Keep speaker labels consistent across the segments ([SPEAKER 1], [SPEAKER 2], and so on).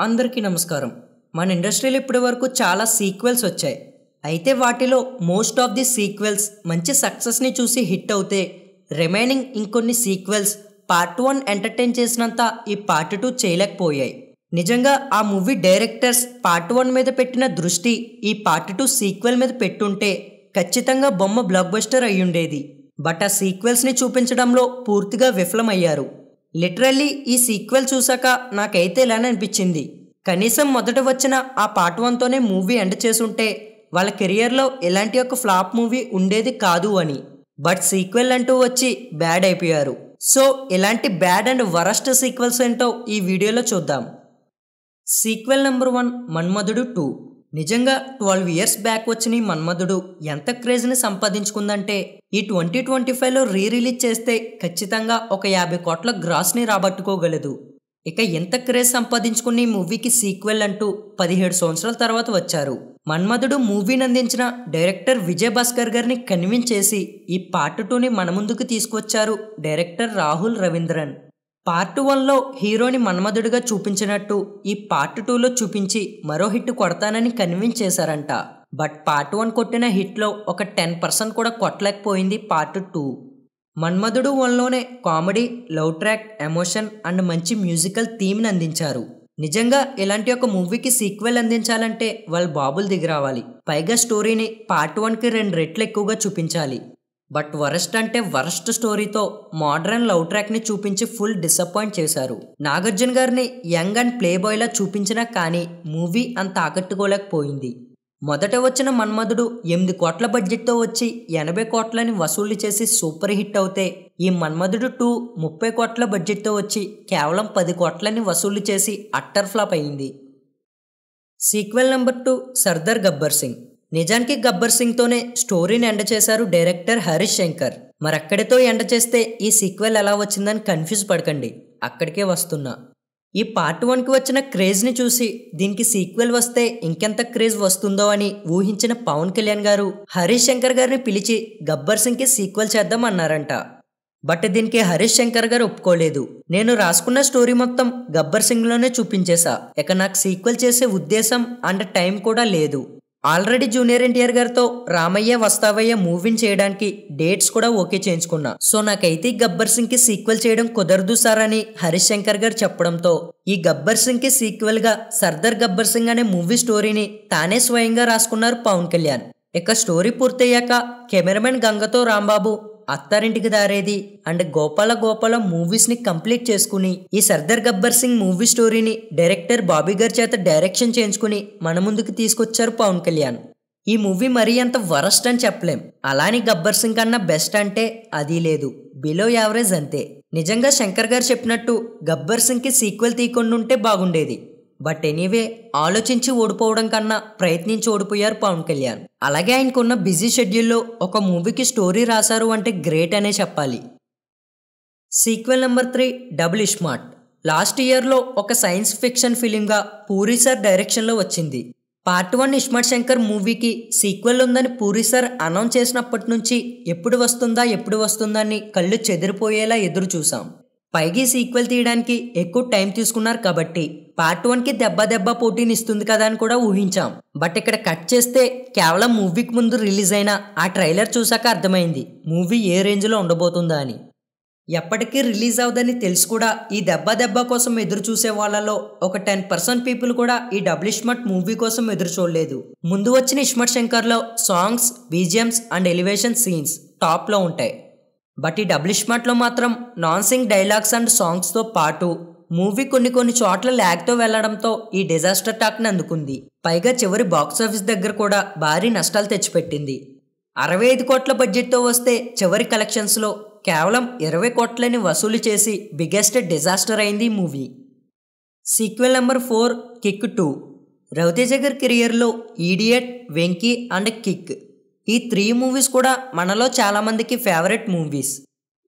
[SPEAKER 1] అందరికీ నమస్కారం. మన ఇండస్ట్రీలో ఇప్పటివరకు చాలా సీక్వెల్స్ వచ్చాయి. అయితే వాటిలో మోస్ట్ ఆఫ్ ది సీక్వెల్స్ మంచి సక్సెస్ని చూసి హిట్ అవుతే రిమైనింగ్ ఇంకొన్ని సీక్వెల్స్ పార్ట్ 1 ఎంటర్టైన్ చేసినంత ఈ పార్ట్ 2 చేయలేకపోయాయి. నిజంగా ఆ మూవీ డైరెక్టర్స్ పార్ట్ 1 మీద పెట్టిన దృష్టి ఈ పార్ట్ 2 సీక్వెల్ మీద పెట్టుంటే ఖచ్చితంగా బొమ్మ బ్లాక్ బస్టర్ అయ్యుండేది. బట్ ఆ సీక్వెల్స్ని చూపించడంలో పూర్తిగా విఫలమయ్యారు. లిటరల్లీ ఈ సీక్వెల్ చూసాక నాకైతే ఇలానే అనిపించింది. కనీసం మొదట వచ్చిన ఆ పార్ట్ 1తోనే మూవీ ఎండ్ చేసుంటే వాళ్ళ కెరియర్లో ఇలాంటి ఒక ఫ్లాప్ మూవీ ఉండేది కాదు అని. బట్ సీక్వెల్ అంటూ వచ్చి బ్యాడ్ అయిపోయారు. సో ఇలాంటి బ్యాడ్ అండ్ వరస్ట్ సీక్వెల్స్ ఏంటో ఈ వీడియోలో చూద్దాం. సీక్వెల్ నెంబర్ 1 మన్మధుడు 2. నిజంగా 12 years బ్యాక్ వచ్చిన ఈ మన్మధుడు ఎంత క్రేజ్ని సంపాదించుకుందంటే ఈ 2025లో రిలీజ్ చేస్తే ఖచ్చితంగా ఒక 50 కోట్ల గ్రాస్ని రాబట్టుకోగలదు. ఇక ఎంత క్రేజ్ సంపాదించుకున్న ఈ మూవీకి సీక్వెల్ అంటూ 17 సంవత్సరాల తర్వాత వచ్చారు. మన్మధుడు మూవీని అందించిన డైరెక్టర్ విజయ్ భాస్కర్ గారిని కన్విన్స్ చేసి ఈ పార్ట్ 2ని మన ముందుకు తీసుకొచ్చారు డైరెక్టర్ రాహుల్ రవీంద్రన్. పార్ట్ 1లో హీరోని మన్మధుడిగా చూపించినట్టు ఈ పార్ట్ 2లో చూపించి మరో హిట్ కొడతానని కన్విన్స్ చేశారంట. బట్ పార్ట్ 1 కొట్టిన హిట్లో ఒక 10% కూడా కొట్టలేకపోయింది పార్ట్ 2. మన్మధుడు 1లోనే comedy, love track, emotion and మంచి మ్యూజికల్ థీమ్ని అందించారు. నిజంగా ఇలాంటి ఒక మూవీకి సీక్వెల్ అందించాలంటే వాళ్ళు బాబులు దిగిరావాలి. పైగా స్టోరీని పార్ట్ 1కి 2 రెట్లు ఎక్కువగా చూపించాలి. బట్ వరస్ట్ అంటే వరస్ట్ స్టోరీతో మోడ్రన్ లవ్ ట్రాక్ని చూపించి ఫుల్ డిసప్పాయింట్ చేశారు. నాగార్జున గారిని యంగ్ అండ్ ప్లే బాయ్లా చూపించినా కానీ మూవీ అంత ఆకట్టుకోలేకపోయింది. మొదట వచ్చిన మన్మధుడు 8 కోట్ల బడ్జెట్తో వచ్చి 80 కోట్లని వసూలు చేసి సూపర్ హిట్ అవుతే ఈ మన్మధుడు 2 30 కోట్ల బడ్జెట్తో వచ్చి కేవలం 10 కోట్లని వసూలు చేసి అట్టర్ ఫ్లాప్ అయింది. Sequel number 2 Sardar Gabbar Singh. నిజానికి గబ్బర్ సింగ్తోనే స్టోరీని ఎండ్ చేశారు డైరెక్టర్ హరీష్ శంకర్. మరక్కడితో ఎండ్ చేస్తే ఈ సీక్వెల్ ఎలా వచ్చిందని కన్ఫ్యూజ్ పడకండి, అక్కడికే వస్తున్నా. ఈ పార్ట్ 1కి వచ్చిన క్రేజ్ని చూసి దీనికి సీక్వెల్ వస్తే ఇంకెంత క్రేజ్ వస్తుందో అని ఊహించిన పవన్ కళ్యాణ్ గారు హరీష్ శంకర్ గారిని పిలిచి గబ్బర్ సింగ్కి సీక్వెల్ చేద్దాం అన్నారంట. బట్ దీనికి హరీష్ శంకర్ గారు ఒప్పుకోలేదు. నేను రాసుకున్న స్టోరీ మొత్తం గబ్బర్ సింగ్లోనే చూపించేశా, ఇక నాకు సీక్వెల్ చేసే ఉద్దేశం అండ్ టైం కూడా లేదు. ఆల్రెడీ జూనియర్ ఎన్టీఆర్ గారితో రామయ్య వస్తావయ్య మూవీని చేయడానికి డేట్స్ కూడా ఓకే చేయించుకున్నా. సో నాకైతే గబ్బర్ సింగ్ కి సీక్వెల్ చేయడం కుదరదు సార్ అని హరీష్ శంకర్ గారు చెప్పడంతో ఈ గబ్బర్ సింగ్ కి సీక్వెల్ గా సర్దార్ గబ్బర్ సింగ్ అనే మూవీ స్టోరీని తానే స్వయంగా రాసుకున్నారు పవన్ కళ్యాణ్. ఇక స్టోరీ పూర్తయ్యాక cameraman గంగతో Rambabu, Attarintiki Daredi and Gopala Gopala మూవీస్ని complete చేసుకుని ఈ సర్దార్ గబ్బర్ సింగ్ మూవీ స్టోరీని డైరెక్టర్ బాబీ గారి చేత డైరెక్షన్ చేయించుకుని మన ముందుకు తీసుకొచ్చారు పవన్ కళ్యాణ్. ఈ మూవీ మరీ అంత వరస్ట్ అని చెప్పలేం, అలాని గబ్బర్ సింగ్ కన్నా బెస్ట్ అంటే అది లేదు, బిలో యావరేజ్ అంతే. నిజంగా శంకర్ గారు చెప్పినట్టు గబ్బర్ సింగ్కి సీక్వెల్ తీయకుండా ఉంటే బాగుండేది. బట్ ఎనీవే ఆలోచించి ఓడిపోవడం కన్నా ప్రయత్నించి ఓడిపోయారు పవన్ కళ్యాణ్. అలాగే ఆయనకున్న బిజీ షెడ్యూల్లో ఒక మూవీకి స్టోరీ రాశారు అంటే గ్రేట్ అనే చెప్పాలి. Sequel number 3 double iSmart. Last ఇయర్లో ఒక సైన్స్ ఫిక్షన్ ఫిలింగా పూరి సార్ డైరెక్షన్లో వచ్చింది. పార్ట్ 1 ఇస్మార్ట్ శంకర్ మూవీకి సీక్వెల్ ఉందని పూరి సార్ అనౌన్స్ చేసినప్పటి నుంచి ఎప్పుడు వస్తుందా అని కళ్ళు చెదిరిపోయేలా ఎదురు చూసాం. పైగా సీక్వెల్ తీయడానికి ఎక్కువ టైం తీసుకున్నారు కాబట్టి పార్ట్ 1కి దెబ్బ పోటీని ఇస్తుంది కదా అని కూడా ఊహించాం. బట్ ఇక్కడ కట్ చేస్తే కేవలం మూవీకి ముందు రిలీజ్ అయిన ఆ ట్రైలర్ చూసాక అర్థమైంది మూవీ ఏ రేంజ్లో ఉండబోతుందా అని. ఎప్పటికీ రిలీజ్ అవదని తెలిసి కూడా ఈ దెబ్బ కోసం ఎదురు చూసే వాళ్ళలో ఒక 10% పీపుల్ కూడా ఈ డబుల్ ఇస్మార్ట్ మూవీ కోసం ఎదురు చూడలేదు. ముందు వచ్చిన ఇస్మార్ట్ శంకర్లో songs, BGMs and elevation scenes టాప్లో ఉంటాయి. బట్ ఈ డబుల్ ఇస్మార్ట్లో మాత్రం నాన్ సింగ్ డైలాగ్స్ అండ్ సాంగ్స్తో పాటు మూవీ కొన్ని చోట్ల ల్యాగ్తో వెళ్లడంతో ఈ డిజాస్టర్ టాక్ని అందుకుంది. పైగా చివరి బాక్సాఫీస్ దగ్గర కూడా భారీ నష్టాలు తెచ్చిపెట్టింది. 65 కోట్ల బడ్జెట్తో వస్తే చివరి కలెక్షన్స్లో కేవలం 20 కోట్లని వసూలు చేసి బిగ్గెస్ట్ డిజాస్టర్ అయింది ఈ movie. Sequel number 4 kick 2. Ravi Teja గారి కెరియర్లో ఈడియట్, వెంకీ అండ్ కిక్ ఈ 3 మూవీస్ కూడా మనలో చాలామందికి ఫేవరెట్ మూవీస్.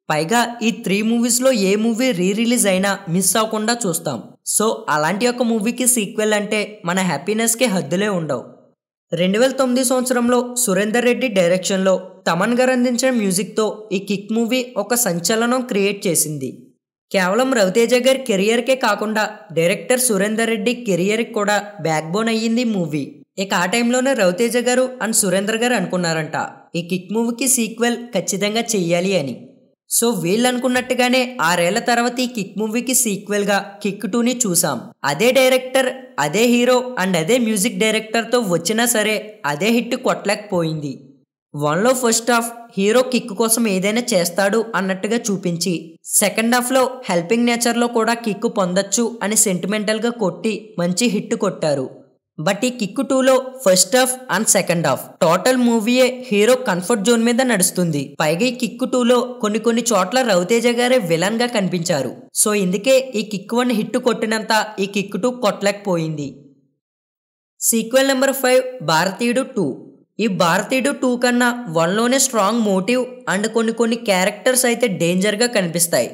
[SPEAKER 1] పైగా ఈ 3 మూవీస్లో ఏ మూవీ రిలీజ్ అయినా మిస్ అవ్వకుండా చూస్తాం. సో అలాంటి ఒక మూవీకి సీక్వెల్ అంటే మన హ్యాపీనెస్కి హద్దులే ఉండవు. 2009 సంవత్సరంలో సురేందర్ రెడ్డి డైరెక్షన్లో తమన్ గారు అందించిన మ్యూజిక్తో ఈ కిక్ మూవీ ఒక సంచలనం క్రియేట్ చేసింది. కేవలం రవితేజ గారి కెరియర్కే కాకుండా డైరెక్టర్ సురేందర్ రెడ్డి కెరియర్కి కూడా బ్యాక్ బోన్ అయ్యింది మూవీ. ఇక ఆ టైంలోనే రవితేజ గారు అండ్ సురేందర్ గారు అనుకున్నారంట ఈ కిక్ మూవీకి సీక్వెల్ ఖచ్చితంగా చెయ్యాలి అని. సో వీళ్ళు అనుకున్నట్టుగానే 6 ఏళ్ల తర్వాత ఈ కిక్ మూవీకి సీక్వెల్గా కిక్ 2ని చూసాం. అదే డైరెక్టర్, అదే హీరో అండ్ అదే మ్యూజిక్ డైరెక్టర్తో వచ్చినా సరే అదే హిట్ కొట్టలేకపోయింది. 1లో ఫస్ట్ హాఫ్ హీరో కిక్ కోసం ఏదైనా చేస్తాడు అన్నట్టుగా చూపించి, సెకండ్ హాఫ్లో హెల్పింగ్ నేచర్లో కూడా కిక్ పొందొచ్చు అని సెంటిమెంటల్గా కొట్టి మంచి హిట్ కొట్టారు. బట్ ఈ కిక్ 2లో first half and second half total మూవీయే హీరో కంఫర్ట్ జోన్ మీద నడుస్తుంది. పైగా ఈ కిక్ 2లో కొన్ని చోట్ల రవితేజ గారే విలన్ గా కనిపించారు. సో ఇందుకే ఈ కిక్ 1 హిట్ కొట్టినంత ఈ కిక్ 2 కొట్టలేకపోయింది. సీక్వెల్ నెంబర్ 5 భారతీయుడు 2. ఈ భారతీయుడు 2 కన్నా 1లోనే స్ట్రాంగ్ మోటివ్ అండ్ కొన్ని క్యారెక్టర్స్ అయితే డేంజర్గా కనిపిస్తాయి.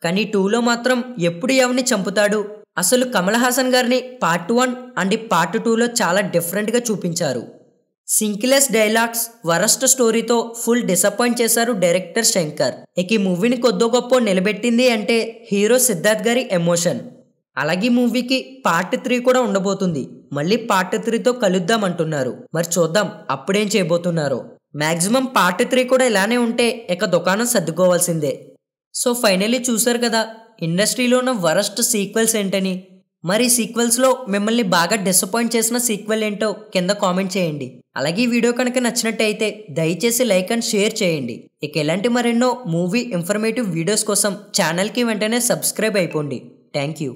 [SPEAKER 1] కానీ 2లో మాత్రం ఎప్పుడు ఎవరిని చంపుతాడు, అసలు కమల్ హాసన్ గారిని పార్ట్ 1 అండ్ పార్ట్ 2లో చాలా డిఫరెంట్గా చూపించారు. సింక్లెస్ డైలాగ్స్, వరస్ట్ స్టోరీతో ఫుల్ డిసప్పాయింట్ చేశారు డైరెక్టర్ శంకర్. ఇక ఈ మూవీని కొద్దో గొప్ప నిలబెట్టింది అంటే హీరో సిద్ధార్థ్ గారి ఎమోషన్. అలాగే మూవీకి పార్ట్ 3 కూడా ఉండబోతుంది. మళ్ళీ పార్ట్ 3తో కలుద్దాం అంటున్నారు. మరి చూద్దాం అప్పుడేం చేయబోతున్నారో. మ్యాక్సిమం పార్ట్ 3 కూడా ఇలానే ఉంటే ఇక దుకాణం సర్దుకోవాల్సిందే. సో ఫైనల్లీ చూసారు కదా ఇండస్ట్రీలో ఉన్న వరస్ట్ సీక్వెల్స్ ఏంటని. మరి సీక్వెల్స్లో మిమ్మల్ని బాగా డిసప్పాయింట్ చేసిన సీక్వెల్ ఏంటో కింద కామెంట్ చేయండి. అలాగే ఈ వీడియో కనుక నచ్చినట్టయితే దయచేసి లైక్ అండ్ షేర్ చేయండి. ఇక ఇలాంటి మరెన్నో మూవీ ఇన్ఫర్మేటివ్ వీడియోస్ కోసం ఛానల్కి వెంటనే సబ్స్క్రైబ్ అయిపోండి. Thank you.